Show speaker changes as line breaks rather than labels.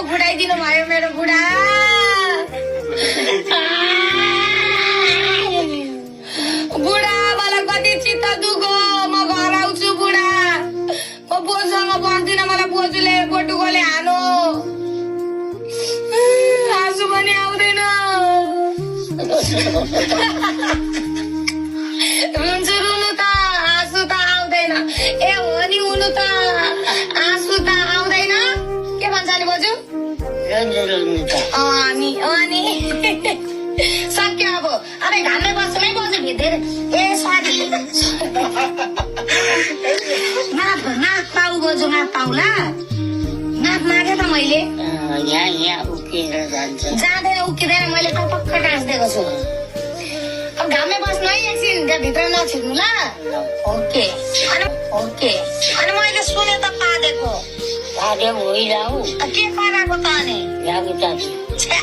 फुटाइदिनु भयो मेरो बुढा। बुढा मलाई कति चित्त दुखो, म घर आउँछु बुढा। म बोजूसँग बस्दिनँ, मलाई बोजूले बटुकोले हानो। आँसु पनि आउँदैन। रुन्छु रुनु त आँसु त आउँदैन। ए हो नि हुनु त आँसु त आउँदैन। के भन्छ नि बोजू? अनि सक्यो अब। अरे घाममै बस्छु है बोजू भित्र। ए सरी। माफ पाऊ बोजू, माफ पाऊ ल। माफ मागे त मैले। जाँदैन उक्किँदैन, मैले टपक्क टाँसिदिएको छु। अब घाममै बस्नु है एकछिन, भित्र नछिर्नु ल। ओके। अनि मैले सुने त पादेको
होइन
के पाराको त अनि?
छ्या